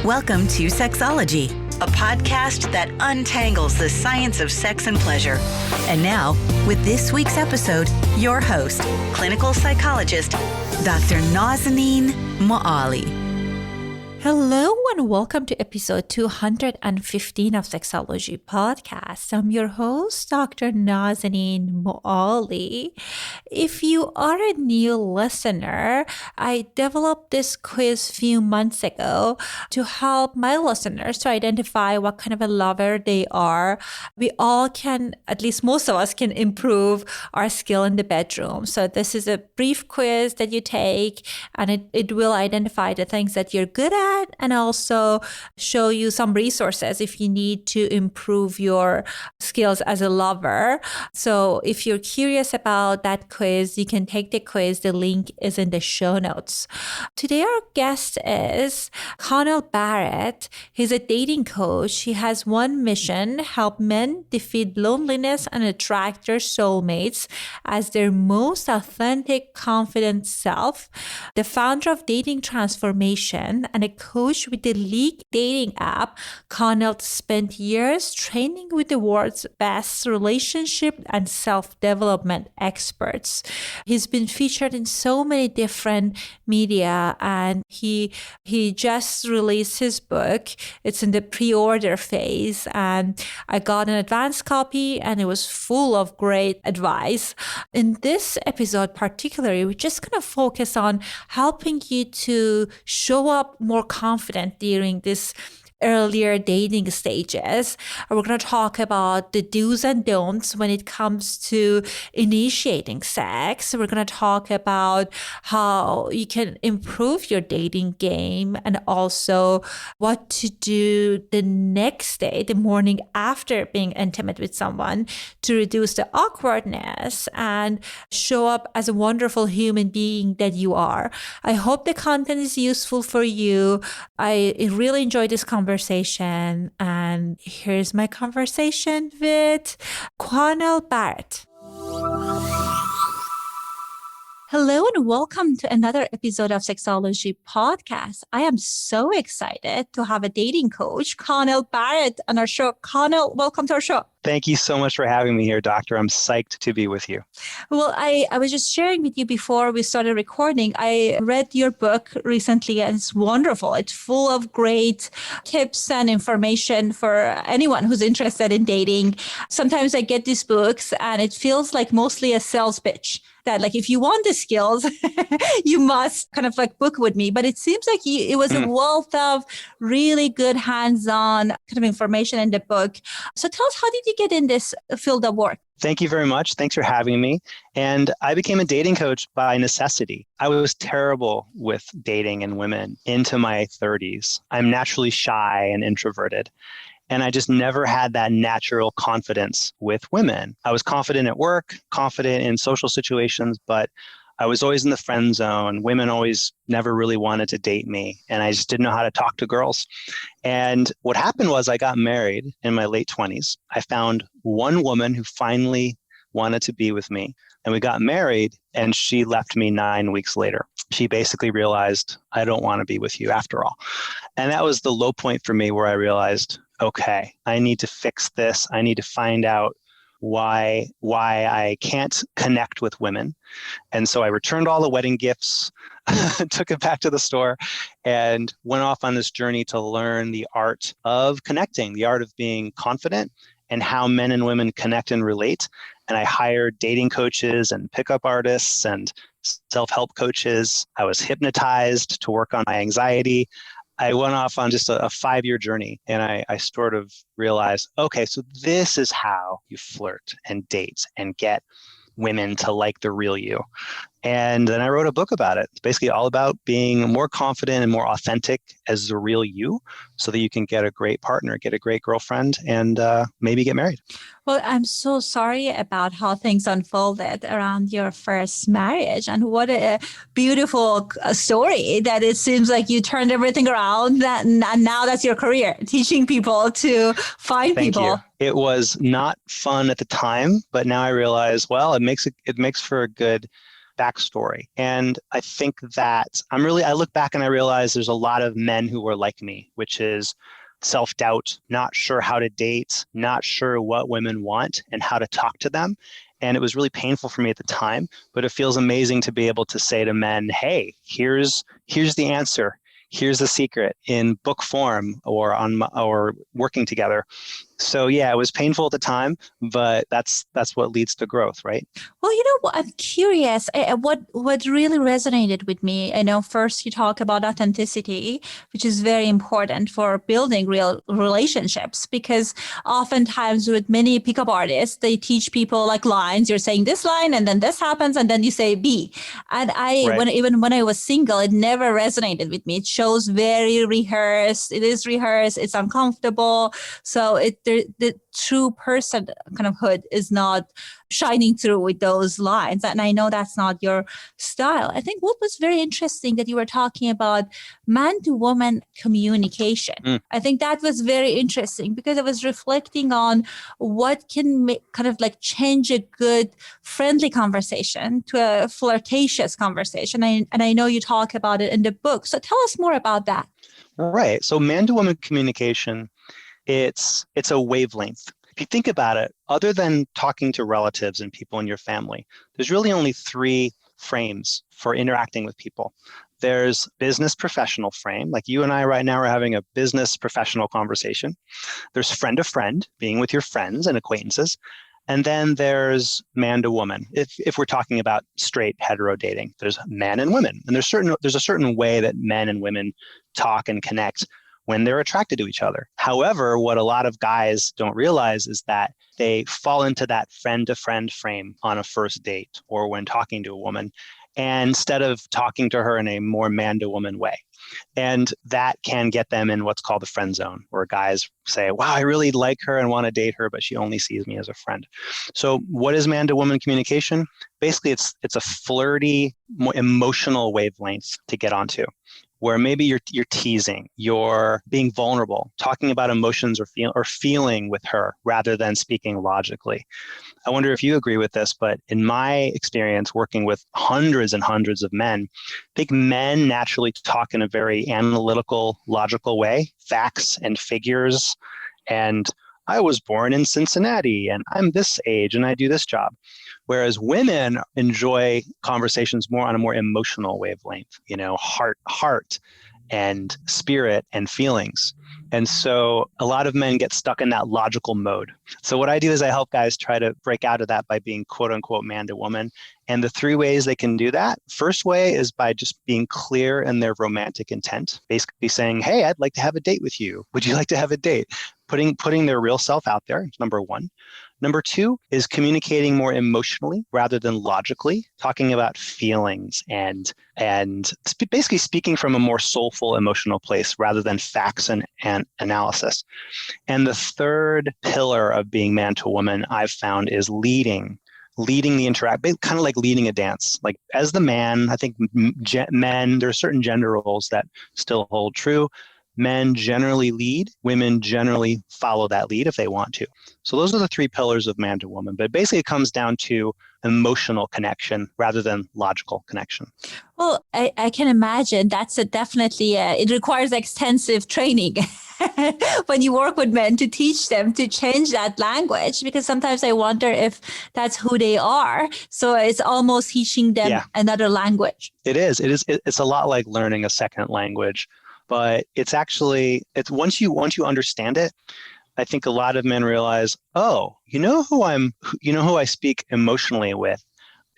Welcome to Sexology, a podcast that untangles the science of sex and pleasure. And now, with this week's episode, your host, clinical psychologist, Dr. Nazanin Moali. Hello and welcome to episode 215 of Sexology Podcast. I'm your host, Dr. Nazanin Moali. If you are a new listener, I developed this quiz a few months ago to help my listeners to identify what kind of a lover they are. We all can, at least most of us, can improve our skill in the bedroom. So this is a brief quiz that you take, and it will identify the things that you're good at and also show you some resources if you need to improve your skills as a lover. So if you're curious about that quiz, you can take the quiz. The link is in the show notes. Today our guest is Connell Barrett. He's a dating coach. He has one mission: help men defeat loneliness and attract their soulmates as their most authentic, confident self. The founder of Dating Transformation and a coach with the League dating app, Connell spent years training with the world's best relationship and self-development experts. He's been featured in so many different media, and he just released his book. It's in the pre-order phase, and I got an advanced copy, and it was full of great advice. In this episode particularly, we're just going to focus on helping you to show up more confident during this earlier dating stages. We're going to talk about the do's and don'ts when it comes to initiating sex. We're going to talk about how you can improve your dating game and also what to do the next day, the morning after being intimate with someone, to reduce the awkwardness and show up as a wonderful human being that you are. I hope the content is useful for you. I really enjoyed this conversation, and here's my conversation with Connell Barrett. Hello and welcome to another episode of Sexology Podcast. I am so excited to have a dating coach, Connell Barrett, on our show. Connell, welcome to our show. Thank you so much for having me here, Doctor. I'm psyched to be with you. Well, I was just sharing with you before we started recording. I read your book recently, and it's wonderful. It's full of great tips and information for anyone who's interested in dating. Sometimes I get these books and it feels like mostly a sales pitch. That like, if you want the skills, you must kind of like book with me. But it seems like it was a wealth of really good hands-on kind of information in the book. So tell us, how did you get in this field of work? Thank you very much. Thanks for having me. And I became a dating coach by necessity. I was terrible with dating and women into my 30s. I'm naturally shy and introverted. And I just never had that natural confidence with women. I was confident at work, confident in social situations, but I was always in the friend zone. Women always never really wanted to date me, and I just didn't know how to talk to girls. And what happened was I got married in my late 20s. I found one woman who finally wanted to be with me, and we got married, and she left me 9 weeks later. She basically realized, I don't want to be with you after all. And that was the low point for me, where I realized, okay, I need to fix this. I need to find out why I can't connect with women. And so I returned all the wedding gifts, took it back to the store, and went off on this journey to learn the art of connecting, the art of being confident, and how men and women connect and relate. And I hired dating coaches and pickup artists and self-help coaches. I was hypnotized to work on my anxiety. I went off on just a 5-year journey, and I sort of realized, okay, so this is how you flirt and date and get women to like the real you. And then I wrote a book about it. It's basically all about being more confident and more authentic as the real you, so that you can get a great partner, get a great girlfriend, and maybe get married. Well, I'm so sorry about how things unfolded around your first marriage. And what a beautiful story that it seems like you turned everything around, and now that's your career, teaching people to find people. Thank you. It was not fun at the time, but now I realize, well, it makes for a good backstory. And I think that I look back and I realize there's a lot of men who were like me, which is self-doubt, not sure how to date, not sure what women want and how to talk to them. And it was really painful for me at the time, but it feels amazing to be able to say to men, hey, here's the answer. Here's the secret in book form or working together. So yeah, it was painful at the time, but that's what leads to growth, right? Well, I'm curious. What really resonated with me? I know first you talk about authenticity, which is very important for building real relationships, because oftentimes with many pickup artists, they teach people like lines. You're saying this line, and then this happens, and then you say B. And when I was single, it never resonated with me. It shows very rehearsed. It is rehearsed. It's uncomfortable. So the true person kind of hood is not shining through with those lines. And I know that's not your style. I think what was very interesting that you were talking about man to woman communication. I think that was very interesting because I was reflecting on what can kind of like change a good friendly conversation to a flirtatious conversation. And I know you talk about it in the book. So tell us more about that. Right. So man to woman communication, it's a wavelength. If you think about it, other than talking to relatives and people in your family, there's really only 3 frames for interacting with people. There's business professional frame, like you and I right now are having a business professional conversation. There's friend to friend, being with your friends and acquaintances. And then there's man to woman. If we're talking about straight hetero dating, there's men and women. And there's a certain way that men and women talk and connect when they're attracted to each other. However, what a lot of guys don't realize is that they fall into that friend-to-friend frame on a first date or when talking to a woman, and instead of talking to her in a more man-to-woman way. And that can get them in what's called the friend zone, where guys say, wow, I really like her and want to date her, but she only sees me as a friend. So what is man-to-woman communication? Basically, it's a flirty, more emotional wavelength to get onto, where maybe you're teasing, you're being vulnerable, talking about emotions or feeling with her rather than speaking logically. I wonder if you agree with this, but in my experience working with hundreds and hundreds of men, I think men naturally talk in a very analytical, logical way, facts and figures, and I was born in Cincinnati and I'm this age and I do this job. Whereas women enjoy conversations more on a more emotional wavelength, heart and spirit and feelings. And so a lot of men get stuck in that logical mode. So what I do is I help guys try to break out of that by being quote unquote man to woman. And the 3 ways they can do that. First way is by just being clear in their romantic intent, basically saying, hey, I'd like to have a date with you. Would you like to have a date? Putting their real self out there, number 1. Number 2 is communicating more emotionally rather than logically, talking about feelings and basically speaking from a more soulful emotional place rather than facts and analysis. And the 3rd pillar of being man to woman I've found is leading the interaction, kind of like leading a dance. Like as the man, I think men, there are certain gender roles that still hold true. Men generally lead, women generally follow that lead if they want to. So those are the 3 pillars of man to woman. But basically it comes down to emotional connection rather than logical connection. Well, I can imagine that's definitely, it requires extensive training when you work with men to teach them to change that language, because sometimes I wonder if that's who they are. So it's almost teaching them another language. It is. It's a lot like learning a second language. But it's once you understand it, I think a lot of men realize, oh, who I speak emotionally with.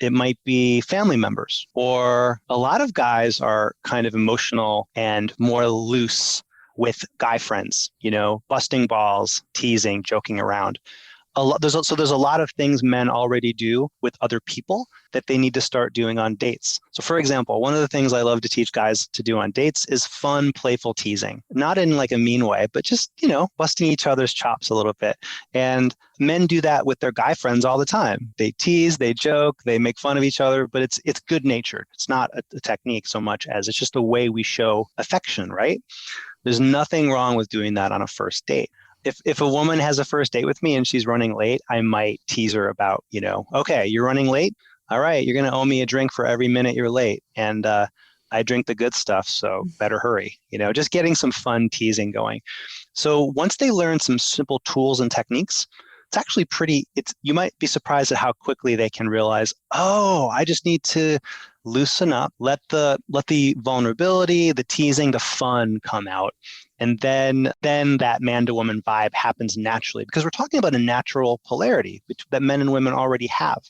It might be family members, or a lot of guys are kind of emotional and more loose with guy friends, busting balls, teasing, joking around. There's a lot of things men already do with other people that they need to start doing on dates. So for example, one of the things I love to teach guys to do on dates is fun, playful teasing, not in like a mean way, but just, busting each other's chops a little bit. And men do that with their guy friends all the time. They tease, they joke, they make fun of each other, but it's good natured. It's not a technique so much as it's just a way we show affection, right? There's nothing wrong with doing that on a first date. If a woman has a first date with me and she's running late, I might tease her about, okay, you're running late. all right, you're going to owe me a drink for every minute you're late. And I drink the good stuff, so better hurry. Just getting some fun teasing going. So once they learn some simple tools and techniques, it's actually you might be surprised at how quickly they can realize, oh, I just need to loosen up, let the vulnerability, the teasing, the fun come out. And then that man to woman vibe happens naturally, because we're talking about a natural polarity that men and women already have.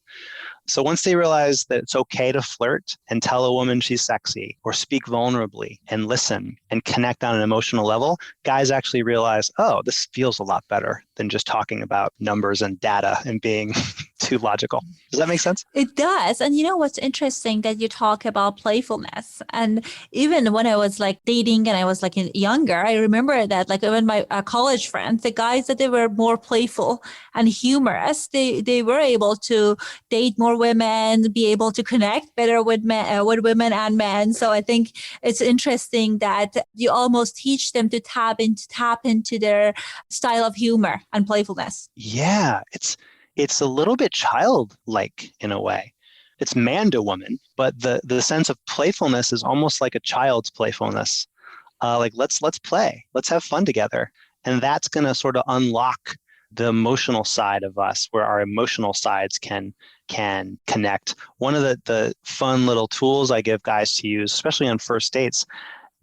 So once they realize that it's okay to flirt and tell a woman she's sexy, or speak vulnerably and listen and connect on an emotional level, guys actually realize, oh, this feels a lot better than just talking about numbers and data and being too logical. Does that make sense? It does. And what's interesting that you talk about playfulness. And even when I was like dating and I was like younger, I remember that like even my college friends, the guys that they were more playful and humorous, they were able to date more women, be able to connect better with women and men. So I think it's interesting that you almost teach them to tap into their style of humor and playfulness. Yeah, it's a little bit childlike in a way. It's man to woman, but the sense of playfulness is almost like a child's playfulness. Like let's play, let's have fun together, and that's going to sort of unlock the emotional side of us, where our emotional sides can connect. One of the fun little tools I give guys to use, especially on first dates,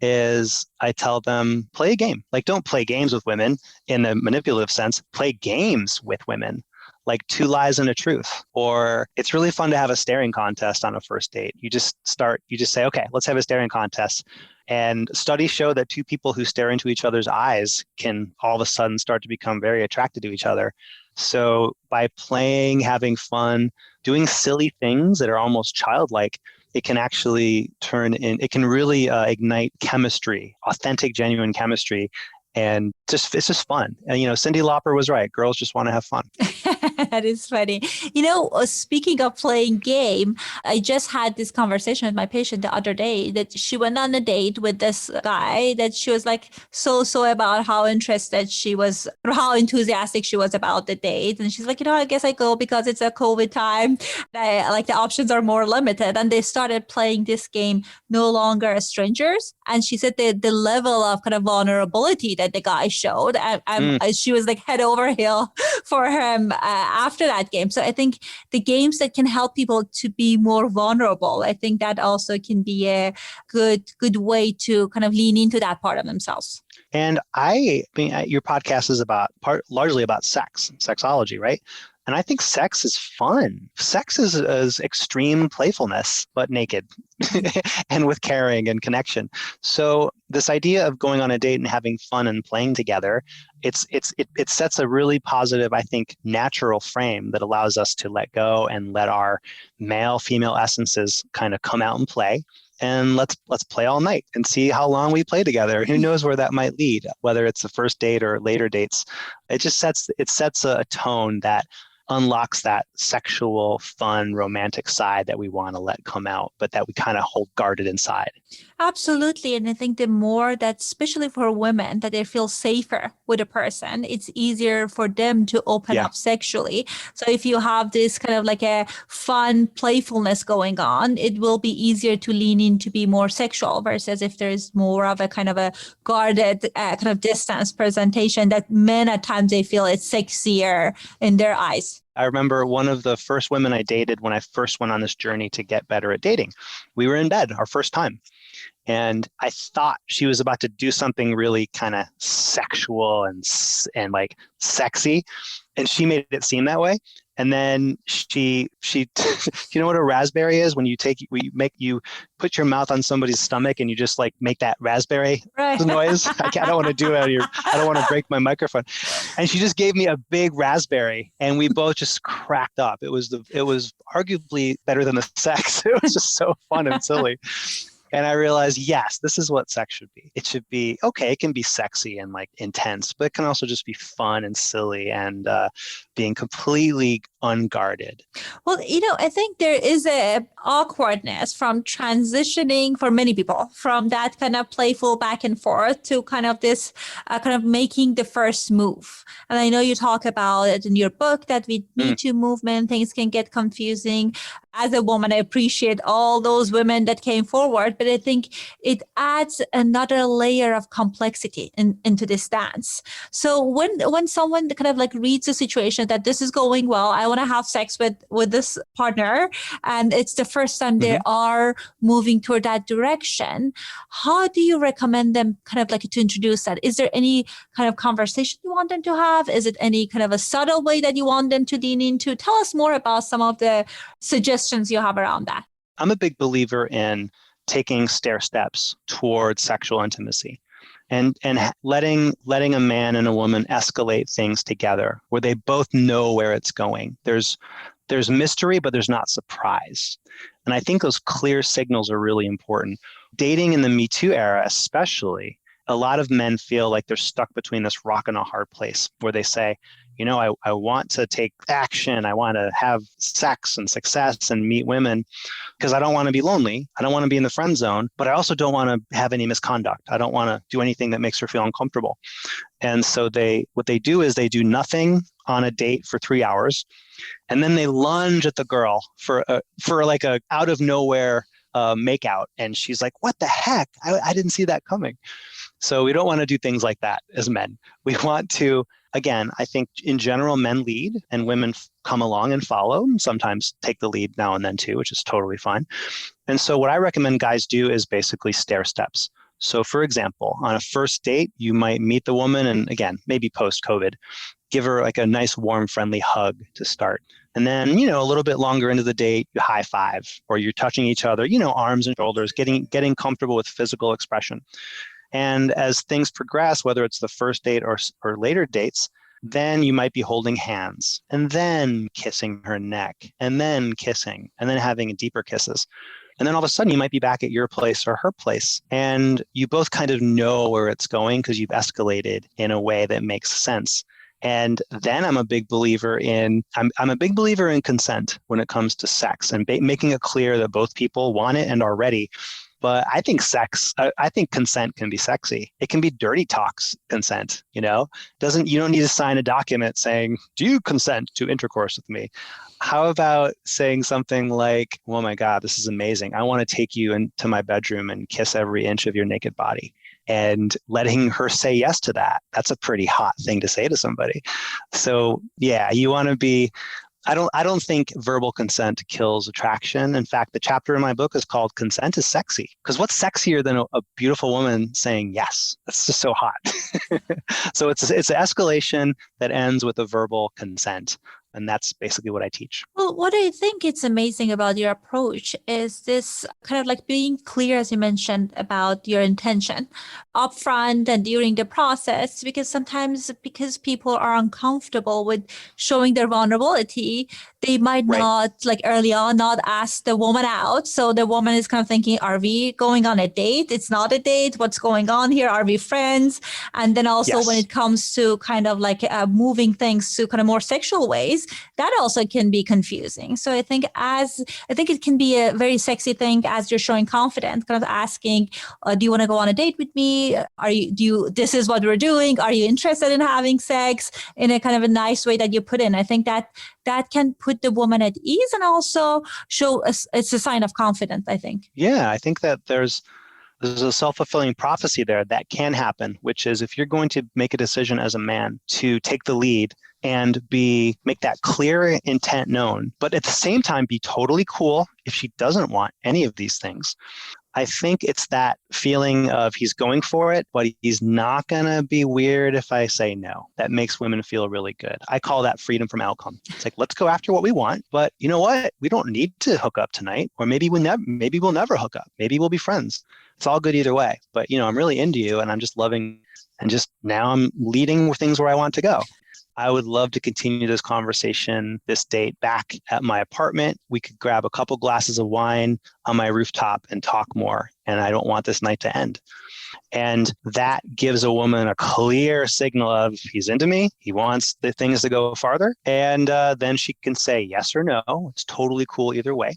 is I tell them, play a game. Like, don't play games with women in a manipulative sense. Play games with women, like 2 Lies and a Truth. Or it's really fun to have a staring contest on a first date. You just say, okay, let's have a staring contest. And studies show that 2 people who stare into each other's eyes can all of a sudden start to become very attracted to each other. So by playing, having fun, doing silly things that are almost childlike, it can actually it can really ignite chemistry, authentic, genuine chemistry. And it's just fun. And, Cyndi Lauper was right. Girls just want to have fun. That is funny. Speaking of playing game, I just had this conversation with my patient the other day that she went on a date with this guy that she was like so about how interested she was, or how enthusiastic she was about the date. And she's like, I guess I go because it's a COVID time. Like the options are more limited. And they started playing this game, No Longer Strangers. And she said the level of kind of vulnerability that the guy showed, she was like head over heel for him after that game. So I think the games that can help people to be more vulnerable, I think that also can be a good way to kind of lean into that part of themselves. And I mean, your podcast is largely about sexology, right? And I think sex is fun. Sex is extreme playfulness, but naked and with caring and connection. So this idea of going on a date and having fun and playing together, it sets a really positive, I think, natural frame that allows us to let go and let our male, female essences kind of come out and play. And let's play all night and see how long we play together. Who knows where that might lead, whether it's the first date or later dates. It sets a tone that unlocks that sexual, fun, romantic side that we want to let come out, but that we kind of hold guarded inside. Absolutely. And I think the more that, especially for women, that they feel safer with a person, it's easier for them to open up sexually. So if you have this kind of like a fun playfulness going on, it will be easier to lean in to be more sexual, versus if there's more of a kind of a guarded kind of distance presentation that men at times, they feel it's sexier in their eyes. I remember one of the first women I dated when I first went on this journey to get better at dating. We were in bed our first time. And I thought she was about to do something really kind of sexual and like sexy. And she made it seem that way. And then she you know what a raspberry is? When you put your mouth on somebody's stomach and you just like make that raspberry noise. I don't want to do it. I don't want to break my microphone. And she just gave me a big raspberry, and we both just cracked up. It was arguably better than the sex. It was just so fun and silly. And I realized, yes, this is what sex should be. It should be, okay, it can be sexy and like intense, but it can also just be fun and silly and being completely unguarded. Well, I think there is a awkwardness from transitioning for many people from that kind of playful back and forth to kind of this kind of making the first move. And I know you talk about it in your book that with Me Too movement, things can get confusing. as a woman, I appreciate all those women that came forward, but I think it adds another layer of complexity into this dance. So when someone kind of like reads the situation that this is going well, I want to have sex with this partner, and it's the first time they are moving toward that direction, how do you recommend them kind of like to introduce that? Is there any kind of conversation you want them to have? Is it any kind of a subtle way that you want them to lean into? Tell us more about some of the suggestions you have around that. I'm a big believer in taking stair steps towards sexual intimacy and letting a man and a woman escalate things together where they both know where it's going. There's mystery, but there's not surprise. And I think those clear signals are really important. Dating in the Me Too era, especially, a lot of men feel like they're stuck between this rock and a hard place where they say, you know, I want to take action. I want to have sex and success and meet women because I don't want to be lonely. I don't want to be in the friend zone, but I also don't want to have any misconduct. I don't want to do anything that makes her feel uncomfortable. And so what they do is they do nothing on a date for 3 hours, and then they lunge at the girl for like a out of nowhere makeout. And she's like, what the heck? I didn't see that coming. So we don't want to do things like that as men. We want to, again, I think in general, men lead and women come along and follow, and sometimes take the lead now and then too, which is totally fine. And so what I recommend guys do is basically stair steps. So for example, on a first date, you might meet the woman and again, maybe post-COVID, give her like a nice, warm, friendly hug to start. And then, you know, a little bit longer into the date, you high five or you're touching each other, you know, arms and shoulders, getting comfortable with physical expression. And as things progress, whether it's the first date or later dates, then you might be holding hands and then kissing her neck and then kissing and then having deeper kisses. And then all of a sudden you might be back at your place or her place. And you both kind of know where it's going because you've escalated in a way that makes sense. And then I'm a big believer in consent when it comes to sex and making it clear that both people want it and are ready. But I think consent can be sexy. It can be dirty talks consent, you know? You don't need to sign a document saying, do you consent to intercourse with me? How about saying something like, oh my God, this is amazing. I want to take you into my bedroom and kiss every inch of your naked body. And letting her say yes to that. That's a pretty hot thing to say to somebody. So yeah, you want to be, I don't think verbal consent kills attraction. In fact, the chapter in my book is called Consent is Sexy. Because what's sexier than a beautiful woman saying yes? That's just so hot. So it's an escalation that ends with a verbal consent. And that's basically what I teach. Well, what I think it's amazing about your approach is this kind of like being clear, as you mentioned, about your intention upfront and during the process, because sometimes because people are uncomfortable with showing their vulnerability, they might not, like early on, not ask the woman out. So the woman is kind of thinking, are we going on a date? It's not a date. What's going on here? Are we friends? And then also when it comes to kind of like moving things to kind of more sexual ways, that also can be confusing. So I think it can be a very sexy thing as you're showing confidence, kind of asking, do you want to go on a date with me? This is what we're doing. Are you interested in having sex in a kind of a nice way that you put in? I think that can put the woman at ease and also show it's a sign of confidence, I think. Yeah, I think that there's a self-fulfilling prophecy there that can happen, which is if you're going to make a decision as a man to take the lead and make that clear intent known, but at the same time be totally cool if she doesn't want any of these things. I think it's that feeling of he's going for it, but he's not going to be weird if I say no. That makes women feel really good. I call that freedom from outcome. It's like, let's go after what we want, but you know what? We don't need to hook up tonight, or maybe we'll never hook up. Maybe we'll be friends. It's all good either way. But I'm really into you and I'm just loving, and just now I'm leading with things where I want to go. I would love to continue this conversation, this date back at my apartment. We could grab a couple glasses of wine on my rooftop and talk more. And I don't want this night to end. And that gives a woman a clear signal of he's into me. He wants the things to go farther. And then she can say yes or no. It's totally cool either way.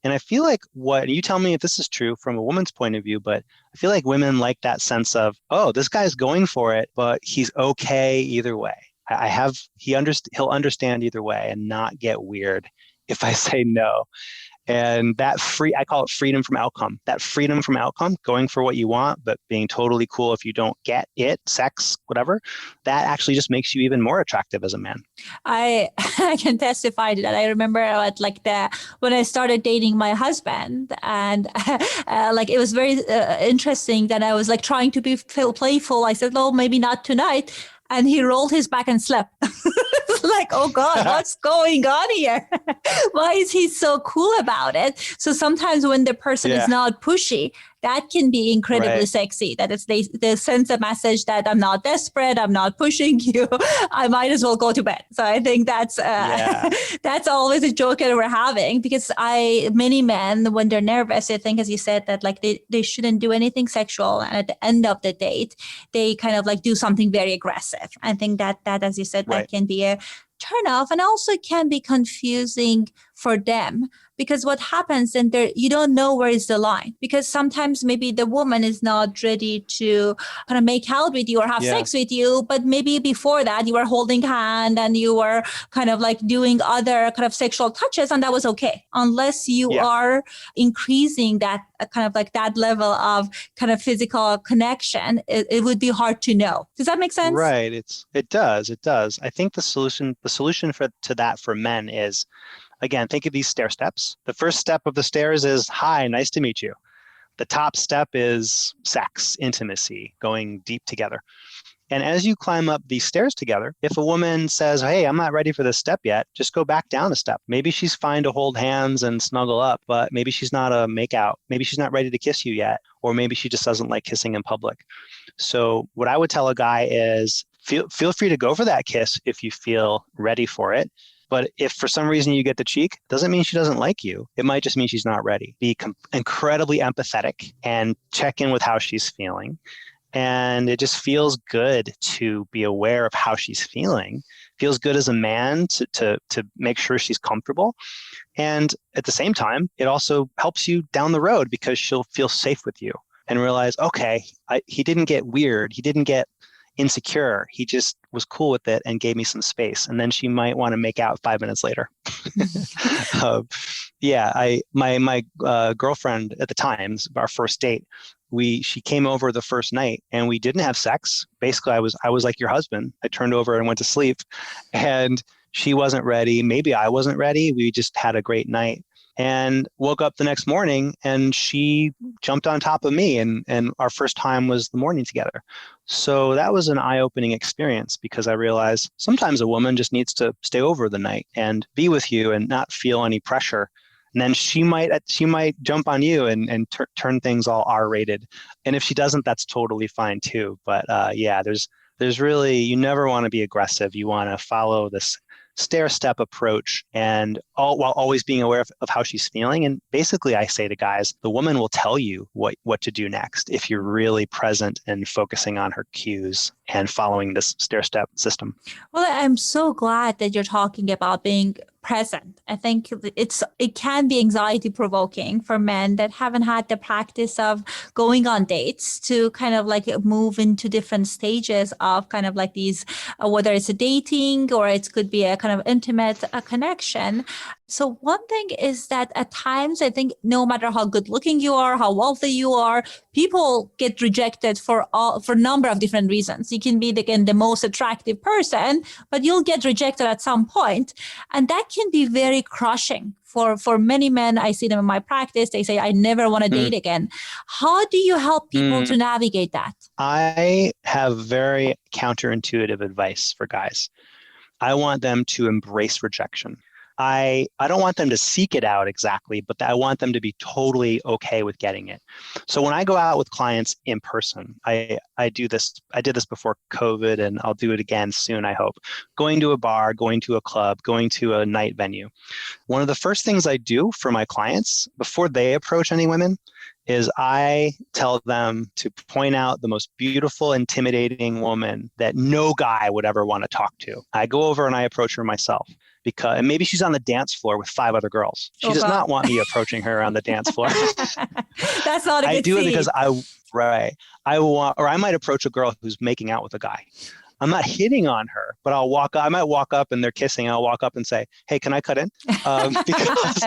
And I feel like you tell me if this is true from a woman's point of view, but I feel like women like that sense of, oh, this guy's going for it, but he's okay either way. He'll understand either way and not get weird if I say no. And I call it freedom from outcome. That freedom from outcome, going for what you want, but being totally cool if you don't get it, sex, whatever, that actually just makes you even more attractive as a man. I I can testify to that. I remember when I started dating my husband, and it was very interesting that I was like trying to be playful. I said, "No, maybe not tonight," and he rolled his back and slept. Like, oh God, what's going on here? Why is he so cool about it? So sometimes when the person is not pushy, that can be incredibly sexy. That is, they send a message that I'm not desperate, I'm not pushing you, I might as well go to bed. So I think that's that's always a joke that we're having, because many men, when they're nervous, I think, as you said, that like they shouldn't do anything sexual, and at the end of the date, they kind of like do something very aggressive. I think that as you said, that can be a turn off, and also can be confusing for them, because what happens then, you don't know where is the line, because sometimes maybe the woman is not ready to kind of make out with you or have sex with you, but maybe before that you were holding hand and you were kind of like doing other kind of sexual touches, and that was okay, unless you are increasing that kind of like that level of kind of physical connection. It would be hard to know. Does that make sense? Right. It does. I think the solution to that for men is, again, think of these stair steps. The first step of the stairs is, hi, nice to meet you. The top step is sex, intimacy, going deep together. And as you climb up these stairs together, if a woman says, hey, I'm not ready for this step yet, just go back down a step. Maybe she's fine to hold hands and snuggle up, but maybe she's not a makeout. Maybe she's not ready to kiss you yet, or maybe she just doesn't like kissing in public. So what I would tell a guy is feel free to go for that kiss if you feel ready for it. But if for some reason you get the cheek, doesn't mean she doesn't like you. It might just mean she's not ready. Be incredibly empathetic and check in with how she's feeling. And it just feels good to be aware of how she's feeling. Feels good as a man to make sure she's comfortable. And at the same time, it also helps you down the road, because she'll feel safe with you and realize, okay, he didn't get weird. He didn't get insecure. He just was cool with it and gave me some space. And then she might want to make out 5 minutes later. My girlfriend at the time, our first date, she came over the first night and we didn't have sex. Basically, I was like your husband. I turned over and went to sleep, and she wasn't ready. Maybe I wasn't ready. We just had a great night. And woke up the next morning and she jumped on top of me, and our first time was the morning together. So that was an eye-opening experience, because I realized sometimes a woman just needs to stay over the night and be with you and not feel any pressure. And then she might jump on you and turn things all R-rated. And if she doesn't, that's totally fine too. But there's really, you never want to be aggressive. You want to follow this stair-step approach, and while always being aware of how she's feeling. And basically, I say to guys, the woman will tell you what to do next if you're really present and focusing on her cues and following this stair-step system. Well, I'm so glad that you're talking about being present. I think it can be anxiety provoking for men that haven't had the practice of going on dates to kind of like move into different stages of kind of like these, whether it's a dating or it could be a kind of intimate connection. So one thing is that at times, I think no matter how good looking you are, how wealthy you are, people get rejected for a number of different reasons. You can be the most attractive person, but you'll get rejected at some point. And that can be very crushing for many men. I see them in my practice. They say, I never want to date again. How do you help people to navigate that? I have very counterintuitive advice for guys. I want them to embrace rejection. I don't want them to seek it out exactly, but I want them to be totally okay with getting it. So when I go out with clients in person, I did this before COVID, and I'll do it again soon, I hope. Going to a bar, going to a club, going to a night venue. One of the first things I do for my clients before they approach any women is I tell them to point out the most beautiful, intimidating woman that no guy would ever want to talk to. I go over and I approach her myself, and maybe she's on the dance floor with 5 other girls. She does not want me approaching her on the dance floor. That's not a good I do scene. it because I want, or I might approach a girl who's making out with a guy. I'm not hitting on her, but I might walk up and they're kissing. I'll walk up and say, hey, can I cut in? Because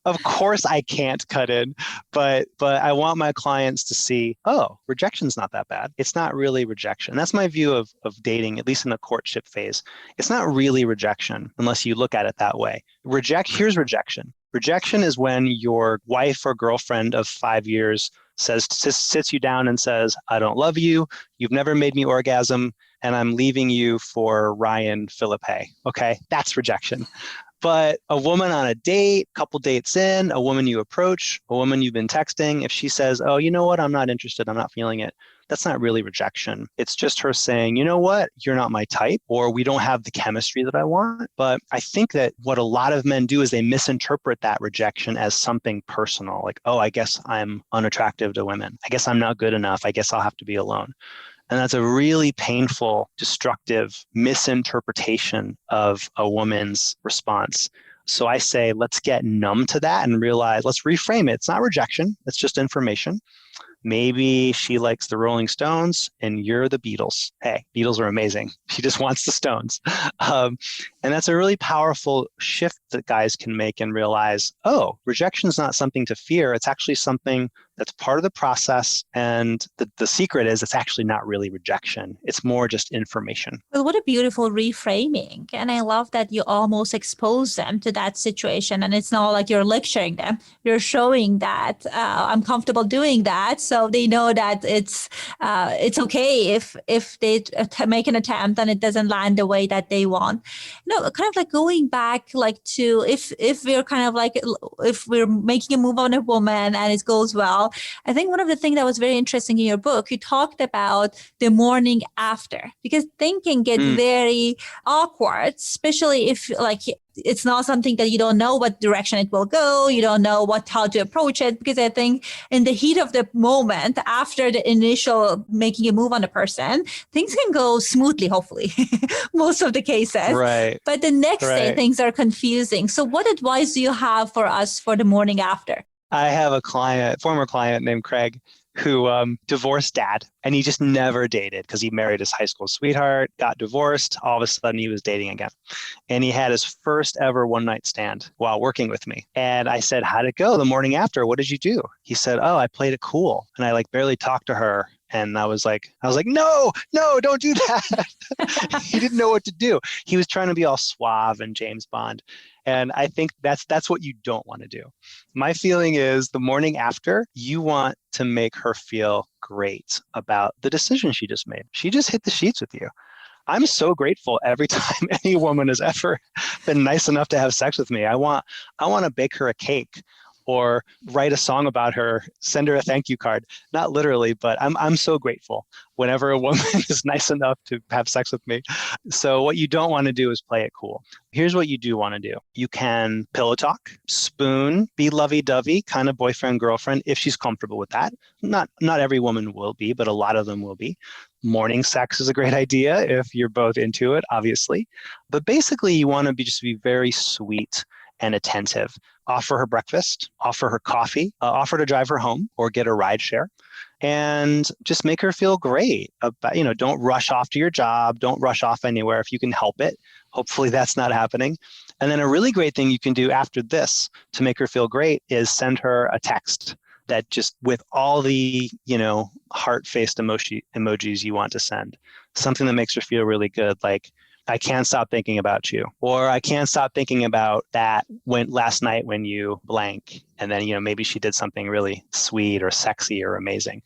of course I can't cut in, but I want my clients to see, oh, rejection's not that bad. It's not really rejection. That's my view of dating, at least in the courtship phase. It's not really rejection unless you look at it that way. Here's rejection. Rejection is when your wife or girlfriend of 5 years sits you down and says, I don't love you. You've never made me orgasm, and I'm leaving you for Ryan Philippe. Okay, that's rejection. But a woman on a date, couple dates in, a woman you approach, a woman you've been texting, if she says, oh, you know what, I'm not interested, I'm not feeling it, that's not really rejection. It's just her saying, you know what, you're not my type, or we don't have the chemistry that I want. But I think that what a lot of men do is they misinterpret that rejection as something personal, like, oh, I guess I'm unattractive to women. I guess I'm not good enough. I guess I'll have to be alone. And that's a really painful, destructive misinterpretation of a woman's response. So I say, let's get numb to that and realize, let's reframe it. It's not rejection. It's just information. Maybe she likes the Rolling Stones and you're the Beatles. Hey, Beatles are amazing. She just wants the Stones. And that's a really powerful shift that guys can make and realize, oh, rejection is not something to fear. It's actually something that's part of the process. And the secret is it's actually not really rejection. It's more just information. Well, what a beautiful reframing. And I love that you almost expose them to that situation. And it's not like you're lecturing them. You're showing that I'm comfortable doing that. So they know that it's okay if they make an attempt and it doesn't land the way that they want. Kind of like going back like to if we're kind of like, if we're making a move on a woman and it goes well, I think one of the things that was very interesting in your book, you talked about the morning after, because thinking gets very awkward, especially if like it's not something that you don't know what direction it will go. You don't know how to approach it, because I think in the heat of the moment, after the initial making a move on a person, things can go smoothly, hopefully, most of the cases. Right. But the next day, things are confusing. So what advice do you have for us for the morning after? I have a former client named Craig, who divorced dad, and he just never dated because he married his high school sweetheart, got divorced. All of a sudden he was dating again. And he had his first ever one night stand while working with me. And I said, how'd it go the morning after? What did you do? He said, oh, I played it cool. And I like barely talked to her. And I was like, no, don't do that. He didn't know what to do. He was trying to be all suave and James Bond. And I think that's what you don't want to do. My feeling is the morning after, you want to make her feel great about the decision she just made. She just hit the sheets with you. I'm so grateful every time any woman has ever been nice enough to have sex with me. I want to bake her a cake or write a song about her, send her a thank you card. Not literally, but I'm so grateful whenever a woman is nice enough to have sex with me. So what you don't want to do is play it cool. Here's what you do want to do. You can pillow talk, spoon, be lovey-dovey, kind of boyfriend, girlfriend, if she's comfortable with that. Not every woman will be, but a lot of them will be. Morning sex is a great idea if you're both into it, obviously. But basically, you want to just be very sweet and attentive. Offer her breakfast, offer her coffee, offer to drive her home or get a ride share, and just make her feel great. Don't rush off to your job. Don't rush off anywhere if you can help it. Hopefully that's not happening. And then a really great thing you can do after this to make her feel great is send her a text that just with all the, heart-faced emojis you want to send. Something that makes her feel really good, like, I can't stop thinking about you, or I can't stop thinking about that last night when you blank. And then, maybe she did something really sweet or sexy or amazing.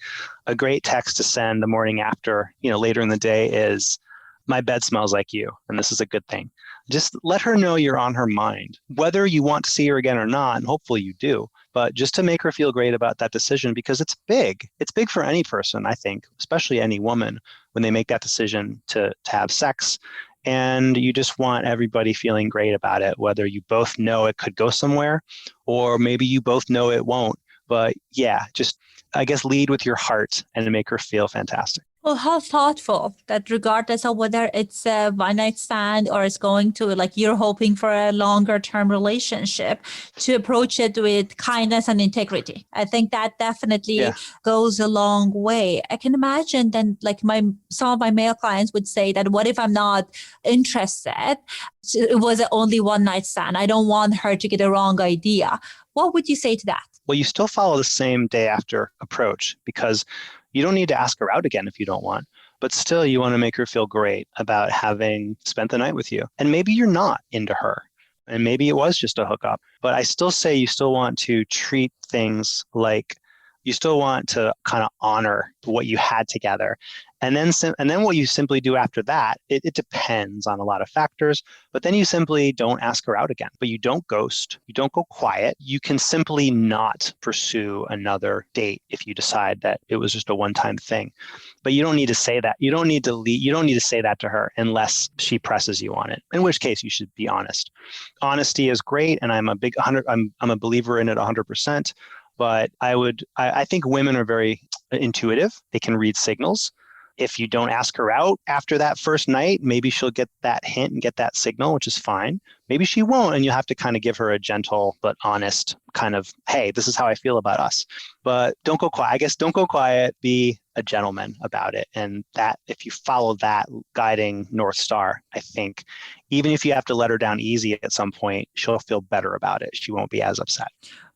A great text to send the morning after, later in the day is, my bed smells like you, and this is a good thing. Just let her know you're on her mind, whether you want to see her again or not, and hopefully you do, but just to make her feel great about that decision, because it's big. It's big for any person, I think, especially any woman, when they make that decision to have sex. And you just want everybody feeling great about it, whether you both know it could go somewhere or maybe you both know it won't. But yeah, just, I guess, lead with your heart and make her feel fantastic. Well, how thoughtful that regardless of whether it's a one night stand or it's going to like you're hoping for a longer term relationship, to approach it with kindness and integrity. I think that definitely Yeah. goes a long way. I can imagine then like some of my male clients would say that what if I'm not interested? It was only one night stand. I don't want her to get a wrong idea. What would you say to that? Well, you still follow the same day after approach because you don't need to ask her out again if you don't want. But still, you want to make her feel great about having spent the night with you. And maybe you're not into her. And maybe it was just a hookup. But I still say you still want to treat things like you still want to kind of honor what you had together. And then what you simply do after that, it depends on a lot of factors, but then you simply don't ask her out again. But you don't ghost, you don't go quiet. You can simply not pursue another date if you decide that it was just a one-time thing. But you don't need to say that. You don't need to say that to her unless she presses you on it, in which case you should be honest. Honesty is great, and I'm a believer in it 100%. But I think women are very intuitive. They can read signals. If you don't ask her out after that first night, maybe she'll get that hint and get that signal, which is fine. Maybe she won't, and you'll have to kind of give her a gentle but honest kind of, hey, this is how I feel about us. But don't go quiet. I guess don't go quiet. Be a gentleman about it. And that, if you follow that guiding North Star, I think even if you have to let her down easy at some point, she'll feel better about it. She won't be as upset.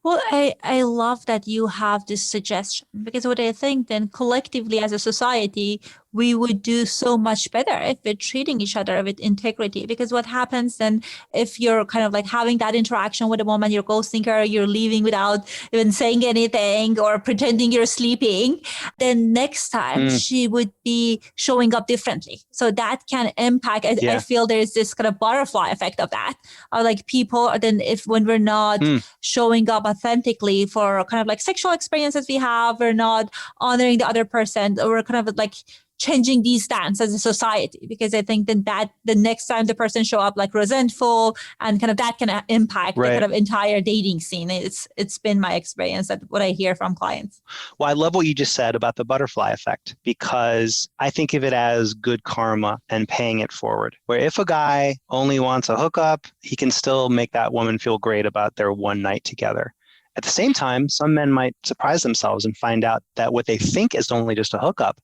Well, I love that you have this suggestion, because what I think then collectively as a society, we would do so much better if we're treating each other with integrity. Because what happens then if you're kind of like having that interaction with a woman, you're ghosting her, you're leaving without even saying anything or pretending you're sleeping, then next time she would be showing up differently. So that can impact, I feel there's this kind of butterfly effect of that. Like people, then when we're not showing up authentically for kind of like sexual experiences we have, we're not honoring the other person, or we're kind of like changing these stance as a society, because I think then that the next time the person show up like resentful and kind of that can impact the kind of entire dating scene. It's been my experience, that what I hear from clients. Well, I love what you just said about the butterfly effect, because I think of it as good karma and paying it forward. Where if a guy only wants a hookup, he can still make that woman feel great about their one night together. At the same time, some men might surprise themselves and find out that what they think is only just a hookup,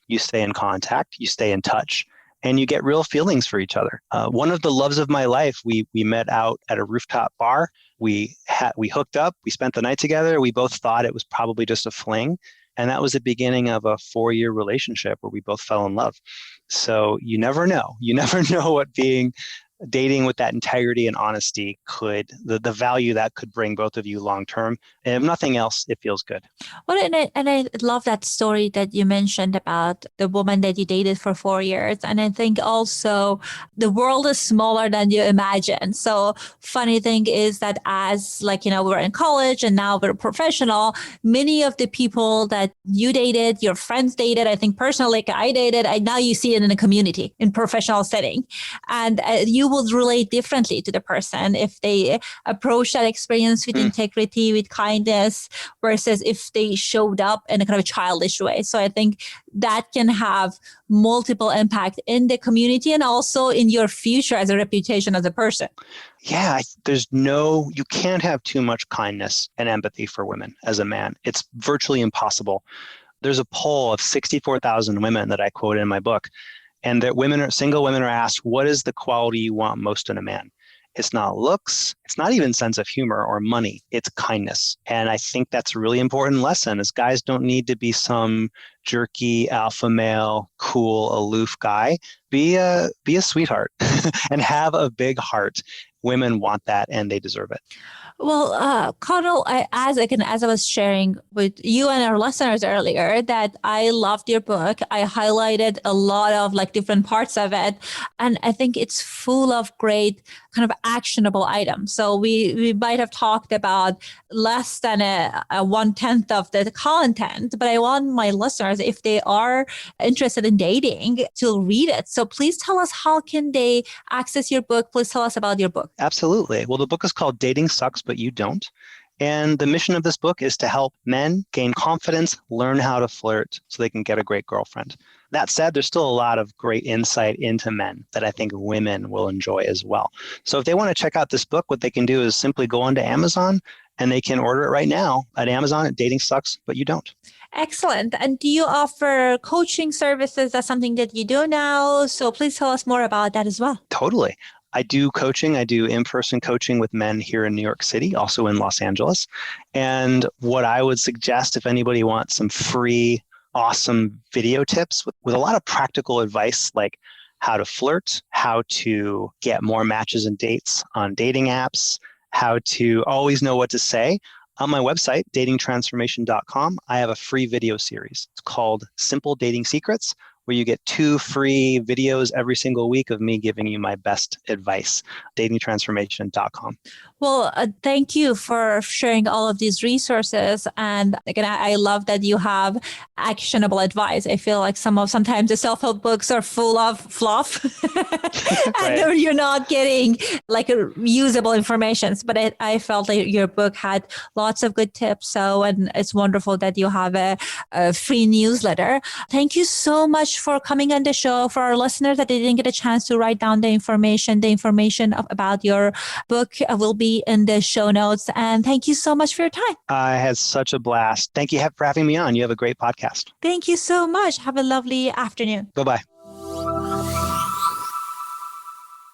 you stay in contact, you stay in touch, and you get real feelings for each other. One of the loves of my life, we met out at a rooftop bar. We hooked up, we spent the night together. We both thought it was probably just a fling. And that was the beginning of a 4-year relationship where we both fell in love. So you never know. You never know what dating with that integrity and honesty the value that could bring both of you long term. And if nothing else, it feels good. Well, and I love that story that you mentioned about the woman that you dated for 4 years. And I think also the world is smaller than you imagine. So funny thing is that as we're in college and now we're professional, many of the people that you dated, your friends dated, I think personally I dated, now you see it in a community, in professional setting. And you will relate differently to the person if they approach that experience with integrity, with kindness, versus if they showed up in a kind of a childish way. So I think that can have multiple impact in the community and also in your future as a reputation as a person. Yeah, you can't have too much kindness and empathy for women as a man. It's virtually impossible. There's a poll of 64,000 women that I quote in my book. And that single women are asked, what is the quality you want most in a man? It's not looks. It's not even sense of humor or money. It's kindness. And I think that's a really important lesson, is guys don't need to be some jerky, alpha male, cool, aloof guy. Be a sweetheart and have a big heart. Women want that and they deserve it. Well, Connell, as I was sharing with you and our listeners earlier, that I loved your book. I highlighted a lot of different parts of it. And I think it's full of great kind of actionable items. So we might have talked about less than a 1/10 of the content, but I want my listeners, if they are interested in dating, to read it. So please tell us, how can they access your book? Please tell us about your book. Absolutely. Well, the book is called Dating Sucks, But You Don't. And the mission of this book is to help men gain confidence, learn how to flirt so they can get a great girlfriend. That said, there's still a lot of great insight into men that I think women will enjoy as well. So if they want to check out this book, what they can do is simply go onto Amazon and they can order it right now at Amazon at Dating Sucks, But You Don't. Excellent. And do you offer coaching services? That's something that you do now. So please tell us more about that as well. Totally. I do coaching. I do in-person coaching with men here in New York City, also in Los Angeles. And what I would suggest if anybody wants some free, awesome video tips with a lot of practical advice, like how to flirt, how to get more matches and dates on dating apps, how to always know what to say. On my website, datingtransformation.com, I have a free video series. It's called Simple Dating Secrets, where you get 2 free videos every single week of me giving you my best advice, datingtransformation.com. Well, thank you for sharing all of these resources. And again, I love that you have actionable advice. I feel like sometimes the self-help books are full of fluff and Right. you're not getting like usable information. But I felt like your book had lots of good tips. So, and it's wonderful that you have a free newsletter. Thank you so much for coming on the show. For our listeners that they didn't get a chance to write down the information about your book will be in the show notes. And thank you so much for your time. I had such a blast. Thank you for having me on. You have a great podcast. Thank you so much. Have a lovely afternoon. Bye-bye.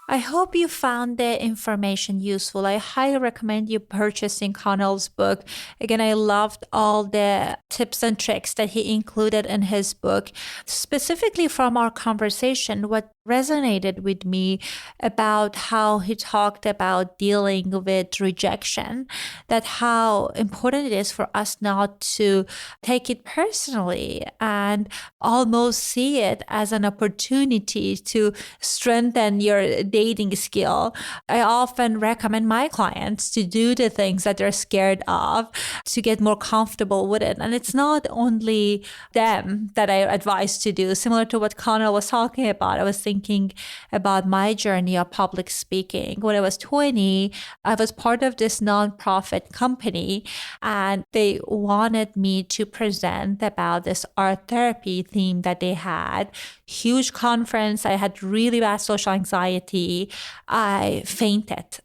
I hope you found the information useful. I highly recommend you purchasing Connell's book. Again, I loved all the tips and tricks that he included in his book. Specifically from our conversation, what resonated with me about how he talked about dealing with rejection, that how important it is for us not to take it personally and almost see it as an opportunity to strengthen your dating skill. I often recommend my clients to do the things that they're scared of to get more comfortable with it. And it's not only them that I advise to do, similar to what Connell was talking about. I was thinking about my journey of public speaking. When I was 20, I was part of this nonprofit company, and they wanted me to present about this art therapy theme that they had. Huge conference. I had really bad social anxiety. I fainted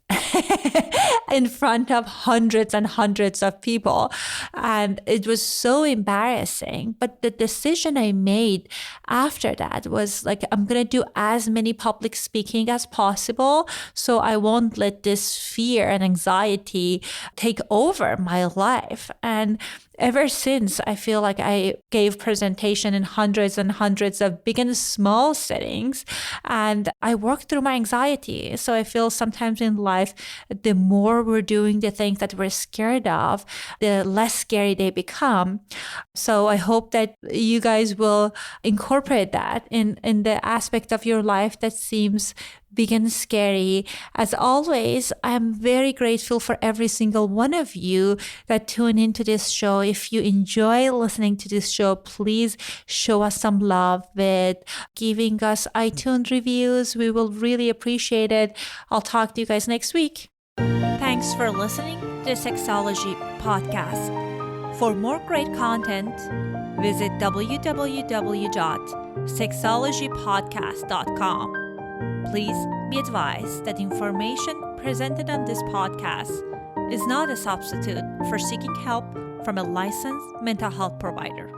in front of hundreds and hundreds of people. And it was so embarrassing. But the decision I made after that was like, I'm going to do as many public speaking as possible, so I won't let this fear and anxiety take over my life. And ever since, I feel like I gave presentation in hundreds and hundreds of big and small settings, and I worked through my anxiety. So I feel sometimes in life, the more we're doing the things that we're scared of, the less scary they become. So I hope that you guys will incorporate that in the aspect of your life that seems big and scary. As always, I'm very grateful for every single one of you that tune into this show. If you enjoy listening to this show, please show us some love with giving us iTunes reviews. We will really appreciate it. I'll talk to you guys next week. Thanks for listening to the Sexology Podcast. For more great content, visit www.sexologypodcast.com. Please be advised that information presented on this podcast is not a substitute for seeking help from a licensed mental health provider.